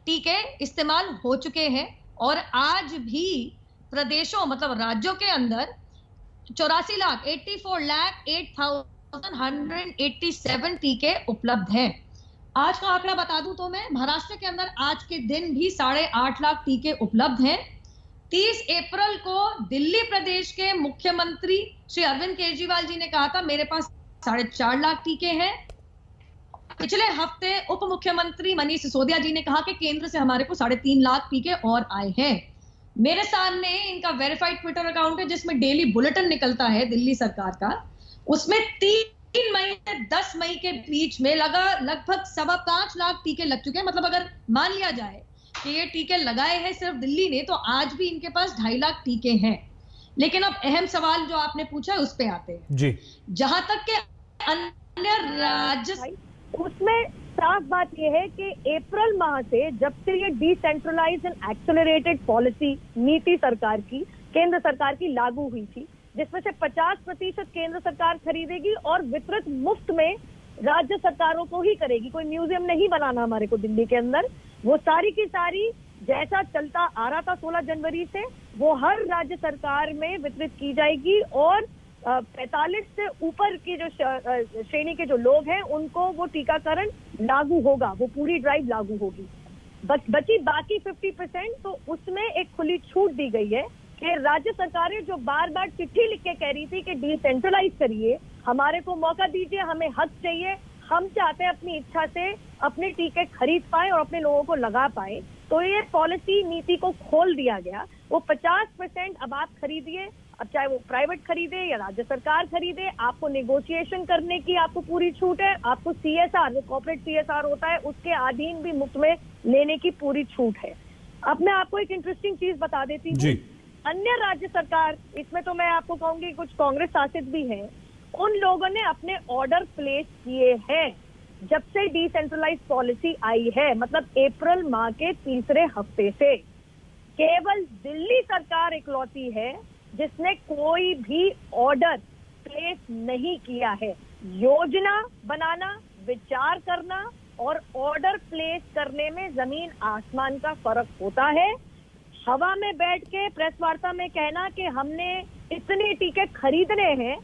टीके इस्तेमाल हो चुके हैं और आज भी प्रदेशों मतलब राज्यों के अंदर 84,84,08,187 टीके उपलब्ध हैं। आज का आंकड़ा बता दूं तो मैं महाराष्ट्र के अंदर आज के दिन भी 8.5 लाख टीके उपलब्ध हैं। 30 अप्रैल को दिल्ली प्रदेश के मुख्यमंत्री श्री अरविंद केजरीवाल जी ने कहा था मेरे पास 4.5 लाख टीके हैं। पिछले हफ्ते उप मुख्यमंत्री मनीष सिसोदिया जी ने कहा कि केंद्र से हमारे को 3.5 लाख टीके और आए हैं। मेरे सामने इनका वेरीफाइड ट्विटर अकाउंट है जिसमें डेली बुलेटिन निकलता है दिल्ली सरकार का। उसमें 3 मई से 10 मई के बीच में लगभग 5.25 लाख टीके लग चुके हैं। मतलब अगर मान लिया जाए कि ये टीके लगाए हैं सिर्फ दिल्ली ने, तो आज भी इनके पास 2.5 लाख टीके हैं। लेकिन अब अहम सवाल जो आपने पूछा है उस पे आते हैं जी। जहां तक के अन्य राज्य, उसमें साफ बात यह है कि अप्रैल माह से जब से ये डिसेंट्रलाइज्ड एंड एक्सेलरेटेड पॉलिसी नीति सरकार की, केंद्र सरकार की लागू हुई थी, जिसमें से 50% केंद्र सरकार खरीदेगी और वितरित मुफ्त में राज्य सरकारों को ही करेगी। कोई म्यूजियम नहीं बनाना हमारे को दिल्ली के अंदर। वो सारी की सारी जैसा चलता आ रहा था 16 जनवरी से, वो हर राज्य सरकार में वितरित की जाएगी और 45 से ऊपर की जो श्रेणी के जो लोग हैं उनको वो टीकाकरण लागू होगा, वो पूरी ड्राइव लागू होगी। बची बाकी 50%, तो उसमें एक खुली छूट दी गई है कि राज्य सरकारें जो बार बार चिट्ठी लिख के कह रही थी कि डिसेंट्रलाइज करिए, हमारे को मौका दीजिए, हमें हक चाहिए, हम चाहते हैं अपनी इच्छा से अपने टीके खरीद पाए और अपने लोगों को लगा पाए, तो ये पॉलिसी नीति को खोल दिया गया। वो 50% अब आप खरीदिए, अब चाहे वो प्राइवेट खरीदे या राज्य सरकार खरीदे, आपको नेगोशिएशन करने की आपको पूरी छूट है। आपको CSR, जो कॉर्पोरेट CSR होता है, उसके अधीन भी मुफ्त में लेने की पूरी छूट है। अब मैं आपको एक इंटरेस्टिंग चीज बता देती हूँ। अन्य राज्य सरकार, इसमें तो मैं आपको कहूंगी कुछ कांग्रेस शासित भी है, उन लोगों ने अपने ऑर्डर प्लेस किए हैं जब से डिसेंट्रलाइज पॉलिसी आई है, मतलब अप्रैल माह के तीसरे हफ्ते से। केवल दिल्ली सरकार इकलौती है जिसने कोई भी ऑर्डर प्लेस नहीं किया है। योजना बनाना, विचार करना और ऑर्डर प्लेस करने में जमीन आसमान का फर्क होता है। हवा में बैठ के प्रेस वार्ता में कहना कि हमने इतने टीके खरीदने हैं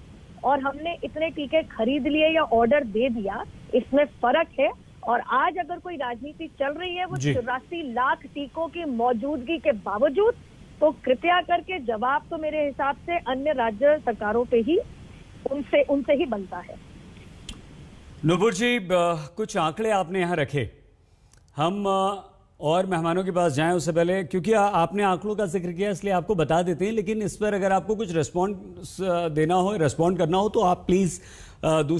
और हमने इतने टीके खरीद लिए या ऑर्डर दे दिया, इसमें फर्क है। और आज अगर कोई राजनीति चल रही है वो 84 लाख टीकों की मौजूदगी के बावजूद, तो कृपया करके जवाब तो मेरे हिसाब से अन्य राज्य सरकारों पे ही, उनसे ही बनता है। नुपुर जी, कुछ आंकड़े आपने यहाँ रखे, हम और मेहमानों के पास जाएं उससे पहले, क्योंकि आपने आंकड़ों का जिक्र किया इसलिए आपको बता देते हैं, लेकिन इस पर अगर आपको कुछ रेस्पॉन्ड करना हो तो आप प्लीज दूसरे